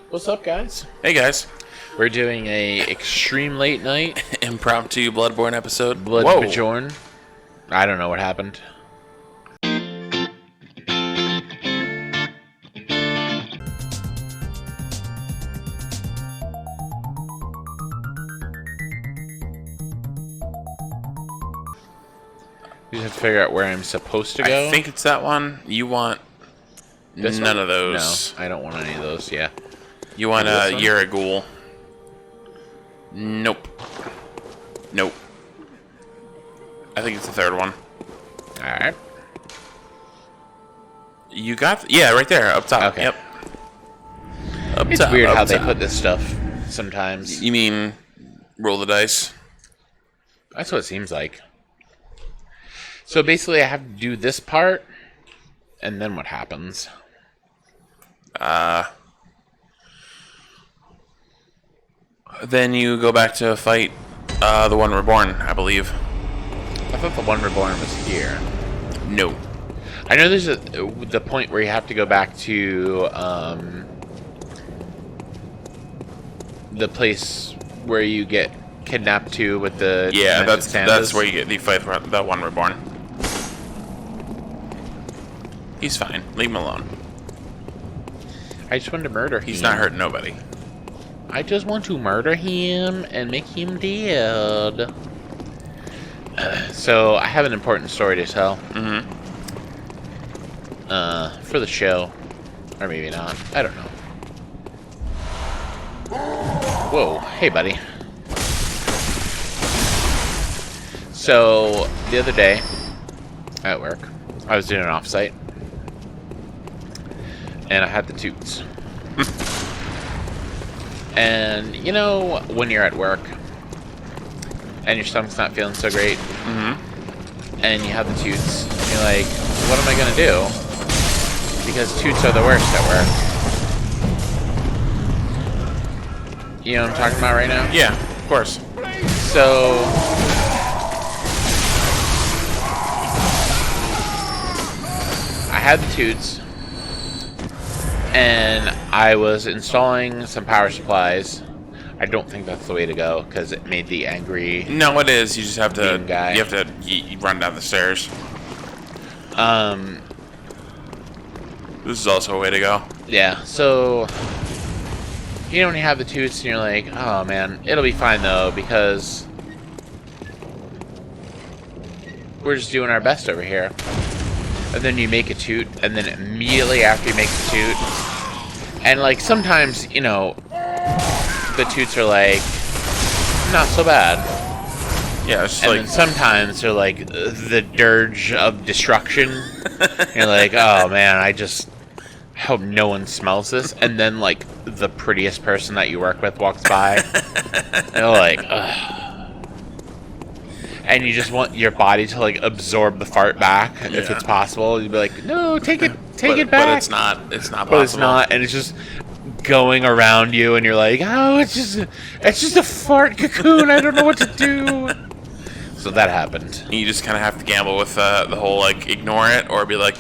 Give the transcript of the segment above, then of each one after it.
What's up, guys? Hey guys, We're doing a extreme late night impromptu Bloodborne episode. Bloodborne. I don't know what happened. You just have to figure out where I'm supposed to go. I think it's that one. You want This none one? of those. No, I don't want any of those. Yeah. You want This one? you're a ghoul. Nope. Nope. I think it's the third one. All right. You got right there up top. Okay. Yep. Up It's top, weird up how they top. put this stuff sometimes. You mean roll the dice? That's what it seems like. So basically, I have to do this part, and then what happens? Then you go back to fight the one reborn, I believe. I thought the one reborn was here. No. I know there's the point where you have to go back to the place where you get kidnapped to with the Yeah, demented that's Santas. where you get the fight for that one reborn. He's fine. Leave him alone. I just wanted to murder him. He's not hurting nobody. I just want to murder him and make him dead. So I have an important story to tell. Mm-hmm. For the show, or maybe not. I don't know. Whoa, hey buddy. So the other day at work, I was doing an offsite, and I had the toots. And you know when you're at work and your stomach's not feeling so great, and you have the toots, and you're like, what am I gonna do? Because toots are the worst at work. You know what I'm talking about right now? Yeah, of course. So I had the toots, and I was installing some power supplies. I don't think that's the way to go because it made the angry. No, it is. You just have to. Mean guy. You have to you run down the stairs. This is also a way to go. Yeah. So you know when you have the toots and you're like, oh man, it'll be fine though because we're just doing our best over here. And then you make a toot, and then immediately after you make the toot, and like sometimes, you know, the toots are like, not so bad. Yeah, it's just And like then sometimes they're like the dirge of destruction. You're like, oh man, I hope no one smells this. And then like the prettiest person that you work with walks by. And they're like, ugh. And you just want your body to like absorb the fart back if it's possible. You'd be like, no, take it back. But it's not. It's not possible. But it's not, and it's just going around you, and you're like, oh, it's just a fart cocoon. I don't know what to do. So that happened. You just kind of have to gamble with the whole like ignore it or be like,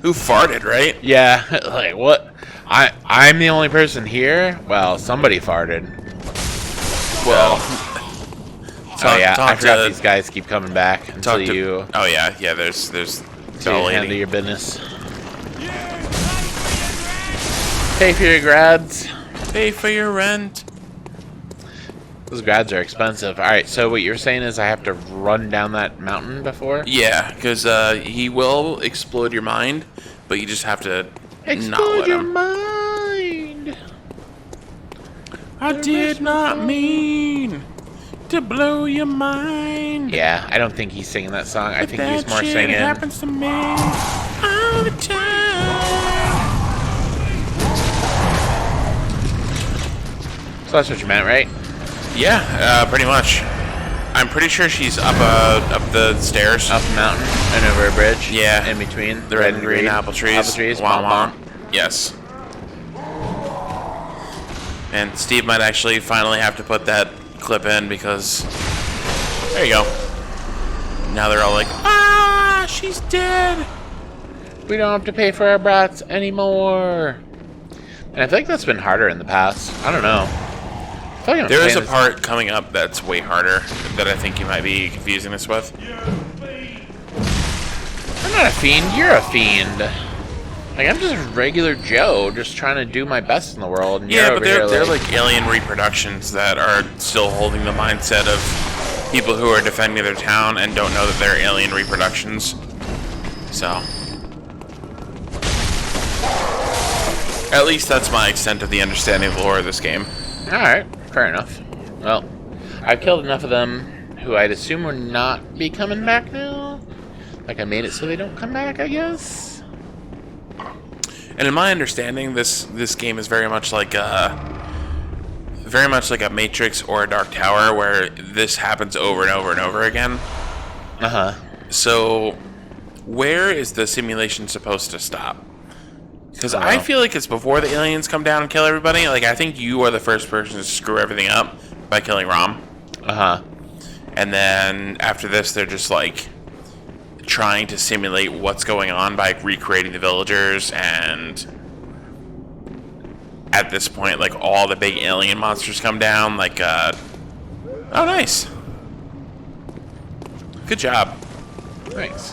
who farted, right? Yeah, like what? I'm the only person here. Well, somebody farted. Well, I forgot these guys keep coming back until you Oh yeah. There's handle your business. Pay for your grads. Pay for your rent. Those grads are expensive. All right, so what you're saying is I have to run down that mountain before? Yeah, because he will explode your mind, but you just have to not Explode let your him. mind. I did not mean to blow your mind. Yeah, I don't think he's singing that song. I think he's more singing. It happens to me all the time. So that's what you meant, right? Yeah, pretty much. I'm pretty sure she's up the stairs. Up the mountain and over a bridge. Yeah. In between The red and green apple trees. Apple trees. Wah, Womp womp. womp. Yes. And Steve might actually finally have to put that clip in because there you go. Now they're all like, she's dead. We don't have to pay for our brats anymore. And I feel like that's been harder in the past. I don't know. I feel like I'm There is a playing part coming up that's way harder that I think you might be confusing this with. I'm not a fiend. You're a fiend. Like, I'm just regular Joe, just trying to do my best in the world. And Yeah, you're but over they're here like alien reproductions that are still holding the mindset of people who are defending their town and don't know that they're alien reproductions. So, at least that's my extent of the understanding of the lore of this game. Alright, fair enough. Well, I've killed enough of them who I'd assume will not be coming back now. Like, I made it so they don't come back, I guess. And in my understanding, this game is very much like a Matrix or a Dark Tower, where this happens over and over and over again. Uh-huh. So, where is the simulation supposed to stop? Because Oh. I feel like it's before the aliens come down and kill everybody. Like, I think you are the first person to screw everything up by killing Rom. Uh-huh. And then after this, they're just like trying to simulate what's going on by recreating the villagers, and at this point, like, all the big alien monsters come down. Like, oh, nice. Good job. Thanks.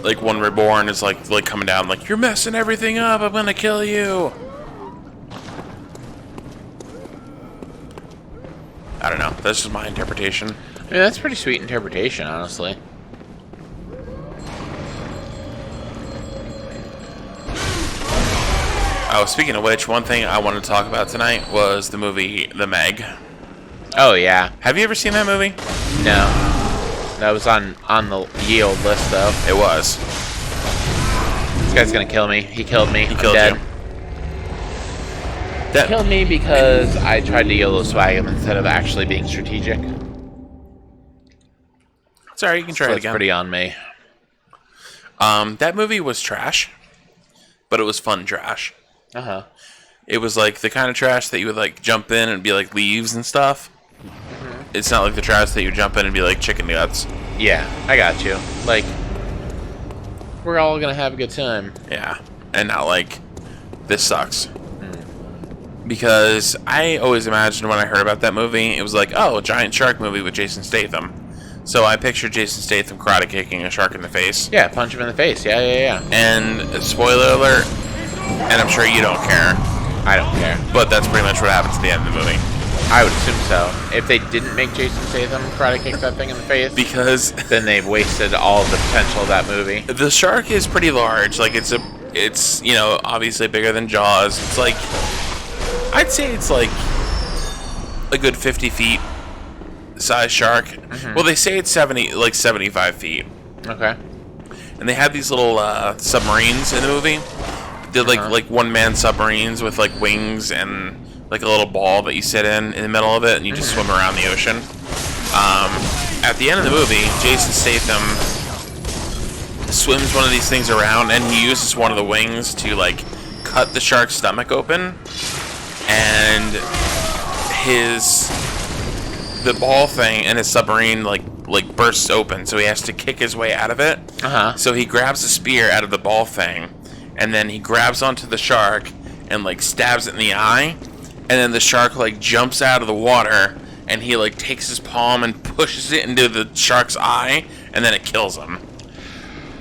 Like, one Reborn is like coming down, like, you're messing everything up. I'm gonna kill you. I don't know. That's just my interpretation. I mean, that's pretty sweet interpretation, honestly. Oh, speaking of which, one thing I wanted to talk about tonight was the movie The Meg. Oh, yeah. Have you ever seen that movie? No. That was on the ye old list, though. It was. This guy's gonna kill me. He killed me. He I'm killed dead. you. He killed me because I tried to YOLO swag him instead of actually being strategic. Sorry, you can try So it that's again. pretty on me. That movie was trash, but it was fun trash. Uh-huh. It was like the kind of trash that you would like jump in and be like leaves and stuff. Mm-hmm. It's not like the trash that you jump in and be like chicken guts. Yeah, I got you. Like, we're all gonna have a good time. Yeah, and not like this sucks. Because I always imagined when I heard about that movie, it was like, oh, a giant shark movie with Jason Statham. So I pictured Jason Statham karate kicking a shark in the face. Yeah, punch him in the face. Yeah, yeah, yeah. And spoiler alert, and I'm sure you don't care, I don't care. but that's pretty much what happens at the end of the movie. I would assume so. If they didn't make Jason Statham karate kick that thing in the face, Because then they've wasted all the potential of that movie. the shark is pretty large. Like, it's you know, obviously bigger than Jaws. It's like, I'd say it's like a good 50 feet size shark. Mm-hmm. Well, they say it's 75 feet. Okay. And they have these little submarines in the movie. They're like one-man submarines with like wings and like a little ball that you sit in the middle of it, and you just swim around the ocean. At the end of the movie, Jason Statham swims one of these things around, and he uses one of the wings to like cut the shark's stomach open, and the ball thing and his submarine like bursts open, so he has to kick his way out of it. So he grabs a spear out of the ball thing, and then he grabs onto the shark and like stabs it in the eye, and then the shark like jumps out of the water, and he like takes his palm and pushes it into the shark's eye, and then it kills him.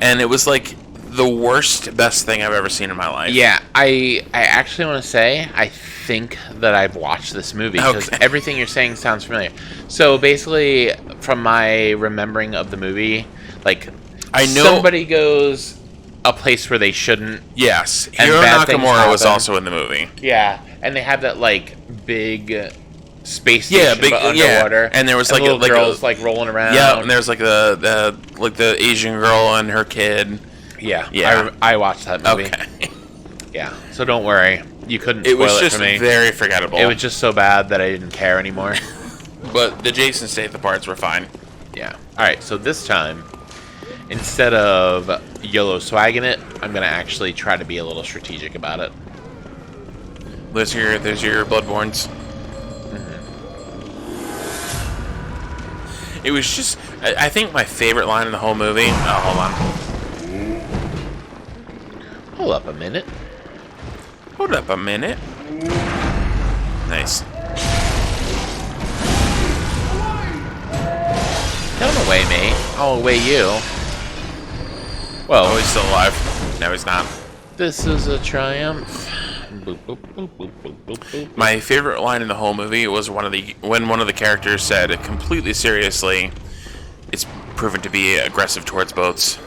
And it was like the worst, best thing I've ever seen in my life. Yeah, I actually want to say I think that I've watched this movie because everything you're saying sounds familiar. So basically, from my remembering of the movie, like I know somebody goes a place where they shouldn't. Yes, and Hiro bad things Nakamura was happen. also in the movie. Yeah, and they have that like big space station but underwater, and there was and like little girls like rolling around. Yeah, and there was like the Asian girl and her kid. Yeah. I watched that movie. Okay. Yeah, so don't worry. You couldn't It spoil was it just for me. very forgettable. It was just so bad that I didn't care anymore. But the Jason Statham parts were fine. Yeah. Alright, so this time, instead of YOLO swagging it, I'm going to actually try to be a little strategic about it. There's your Bloodborns. It was just, I think my favorite line in the whole movie. Oh, hold on. Hold up a minute. Hold up a minute. Nice. Don't away me. I'll away you. Whoa. Oh, he's still alive. No, he's not. This is a triumph. Boop, boop, boop, boop, boop, boop, boop. My favorite line in the whole movie was when one of the characters said, completely seriously, "It's proven to be aggressive towards boats."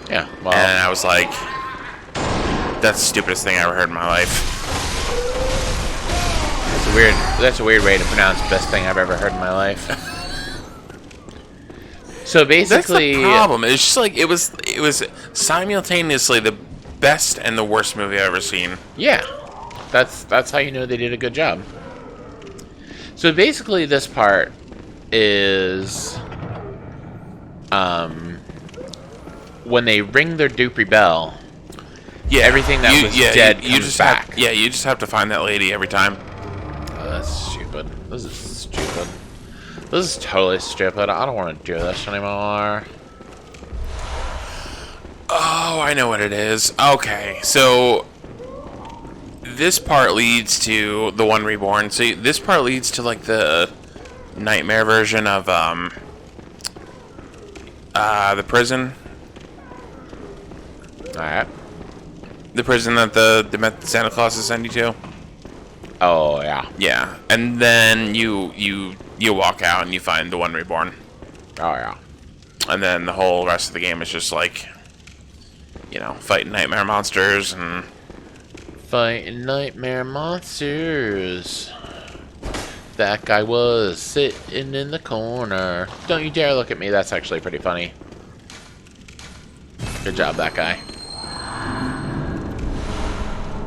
Yeah, well. And I was like, that's the stupidest thing I ever heard in my life. That's a weird way to pronounce best thing I've ever heard in my life. So basically, that's the problem. It's just like it was simultaneously the best and the worst movie I've ever seen. Yeah, that's how you know they did a good job. So basically, this part is when they ring their Dupree bell. Yeah, everything that was dead you comes just back. You just have to find that lady every time. Oh, that's stupid. This is stupid. This is totally stupid. I don't want to do this anymore. Oh, I know what it is. Okay, so this part leads to the one reborn. So this part leads to like the nightmare version of the prison. All right. The prison that the Santa Claus is sending you to. Oh yeah. Yeah, and then you walk out and you find the one reborn. Oh yeah. And then the whole rest of the game is just like, fighting nightmare monsters and fighting nightmare monsters. That guy was sitting in the corner. Don't you dare look at me. That's actually pretty funny. Good job, that guy.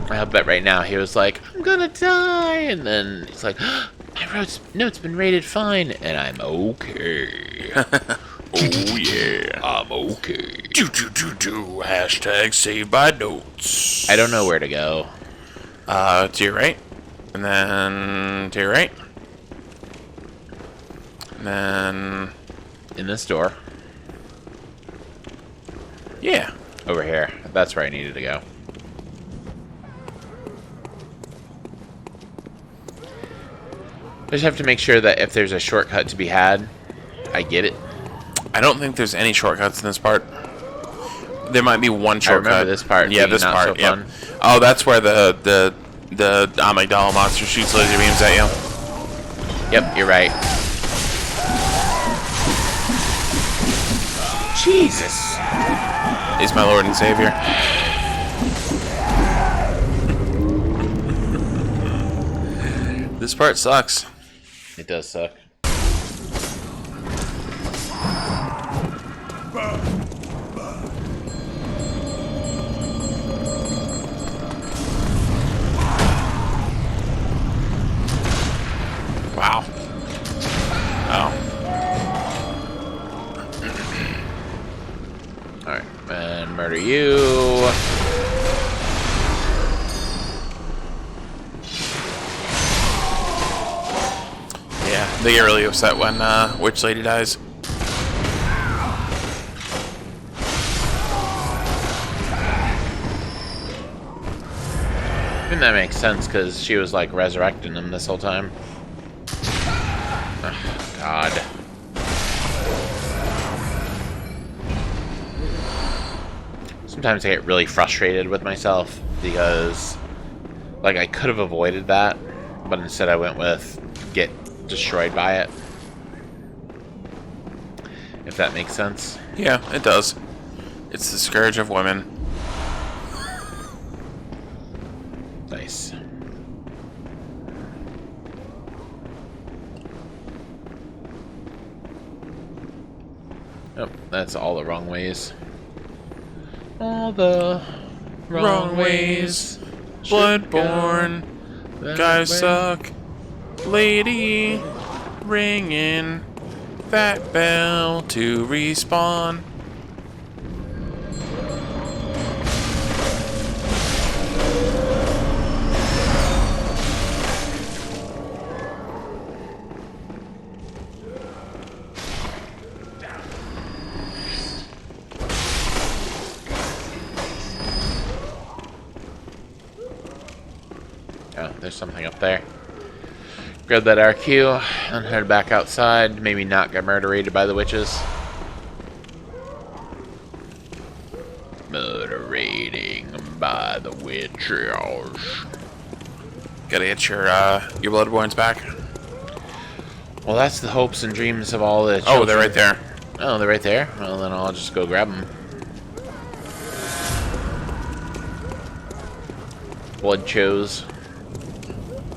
I bet right now he was like, I'm gonna die, and then he's like, my note's been rated fine, and I'm okay. oh yeah, I'm okay. Hashtag saved by notes. I don't know where to go. To your right, and then to your right, and then in this door. Yeah, over here. That's where I needed to go. I just have to make sure that if there's a shortcut to be had, I get it. I don't think there's any shortcuts in this part. There might be one shortcut. I remember this part. Yeah, this not part. So fun. Oh, that's where the amygdala monster shoots laser beams at you. Yep, you're right. Jesus. He's my Lord and Savior. This part sucks. It does suck. Wow. Oh. Alright, and murder you. Yeah, they get really upset when Witch Lady dies. I think that makes sense because she was like resurrecting him this whole time. Oh, God. Sometimes I get really frustrated with myself because, like, I could have avoided that, but instead I went with get destroyed by it. If that makes sense. Yeah, it does. It's the scourge of women. Nice. Oh, that's all the wrong ways. All the wrong ways. Bloodborne. Guys suck. Lady. Ringing that bell to respawn. Oh, there's something up there. Grab that RQ and head back outside. Maybe not get murderated by the witches. Murderating by the witches. Gotta get your Bloodbornes back. Well, that's the hopes and dreams of all the children. Oh, they're right there. Oh, they're right there? Well, then I'll just go grab them. Blood chose.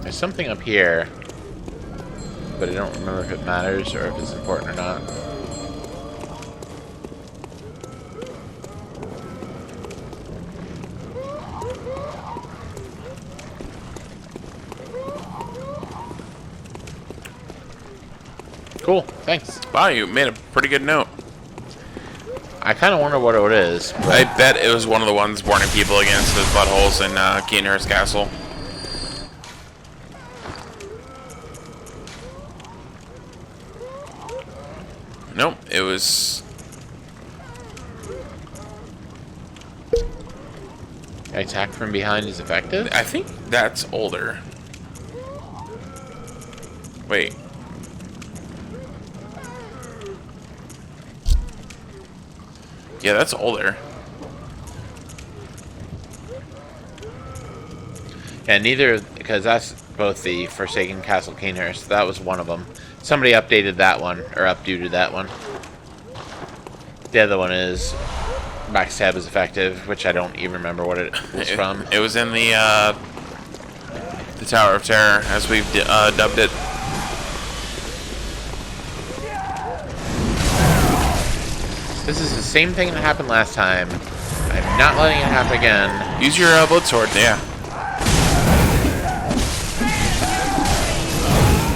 There's something up here, but I don't remember if it matters or if it's important or not. Cool, thanks. Wow, you made a pretty good note. I kind of wonder what it is. I bet it was one of the ones warning people against the buttholes in Keenhurst Castle. Nope, it was... Attack from behind is effective? I think that's older. Wait. Yeah, that's older. Yeah, neither, because that's both the Forsaken Castle Keenhurst. That was one of them. Somebody updated that one, or updated that one. The other one is Backstab is effective, which I don't even remember what it was from. It was in the Tower of Terror, as we've dubbed it. This is the same thing that happened last time. I'm not letting it happen again. Use your blood sword, yeah.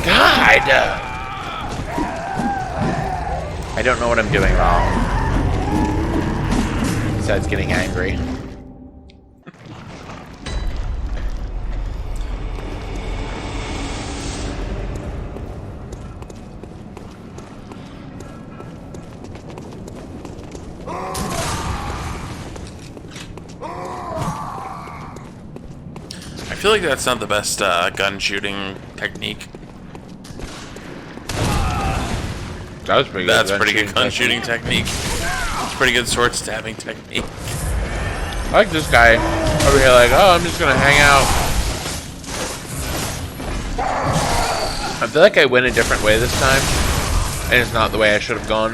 God! I don't know what I'm doing wrong. Besides getting angry. I feel like that's not the best gun shooting technique. That was pretty good. That's pretty good gun shooting technique. Pretty good sword stabbing technique. I like this guy over here like, oh, I'm just gonna hang out. I feel like I went a different way this time. And it's not the way I should have gone.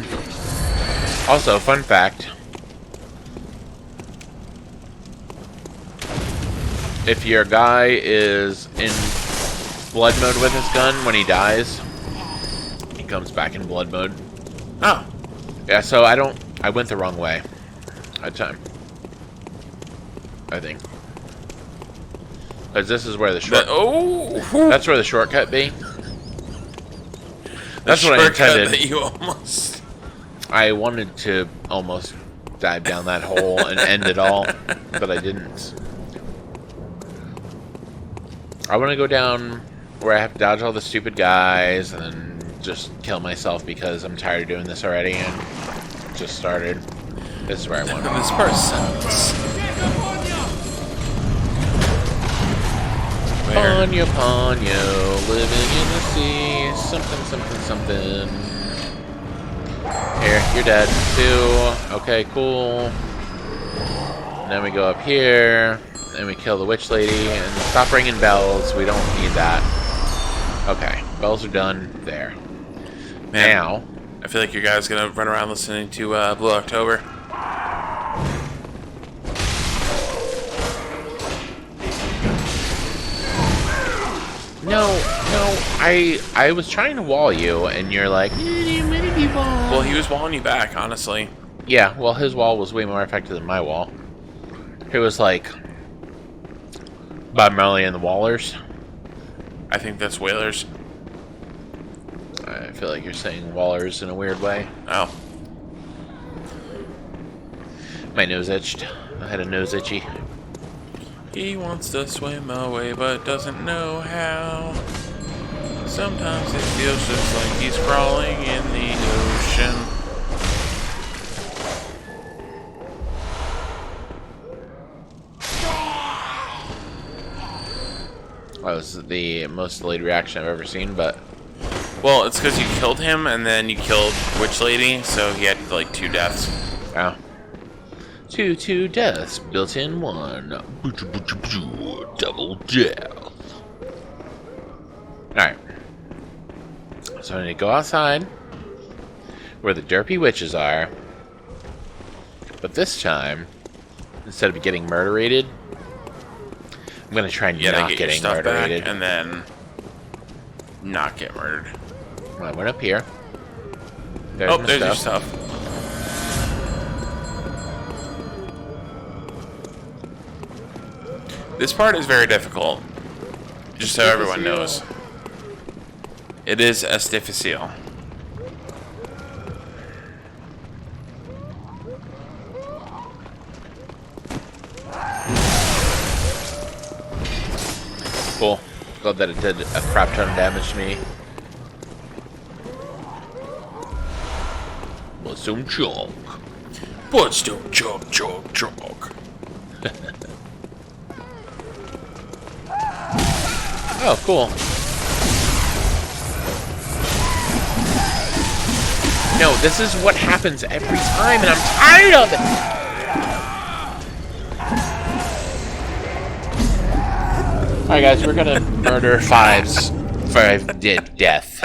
Also, fun fact. If your guy is in blood mode with his gun, when he dies, he comes back in blood mode. Oh. Yeah, so I went the wrong way at time. I think. Because this is where the short... That's where the shortcut be. That's what I intended. That you almost... I wanted to almost dive down that hole and end it all, but I didn't. I want to go down where I have to dodge all the stupid guys and then just kill myself because I'm tired of doing this already and just started. This is where I want to go. This part sucks. Ponyo, living in the sea, something, something, something. Here, you're dead, too. Okay, cool. And then we go up here, and we kill the witch lady, and stop ringing bells. We don't need that. Okay, bells are done. There. Man, now, I feel like your guy's gonna run around listening to Blue October. no, I was trying to wall you, and you're like, Well, he was walling you back, honestly. yeah, well, his wall was way more effective than my wall. It was like Bob Marley and the Wallers. I think that's Whalers. I feel like you're saying Wallers in a weird way. Oh. My nose itched. I had a nose itchy. He wants to swim away, but doesn't know how. Sometimes it feels just like he's crawling in the ocean. That was the most delayed reaction I've ever seen, but... Well, it's because you killed him, and then you killed Witch Lady, so he had, like, 2 deaths. Oh. Two deaths, built in one. Double death. Alright. So I need to go outside, where the derpy witches are. But this time, instead of getting murderated, I'm gonna try not get getting your stuff murderated. back and then not get murdered. I went up here. There's Oh, my there's your stuff. stuff. This part is very difficult. Just so everyone knows. It is difficile. Cool. Glad that it did a crap ton of damage to me. But some chunk. But still chunk, chunk, chunk. Oh, cool. No, this is what happens every time, and I'm tired of it! Alright guys, we're gonna murder 5's for death.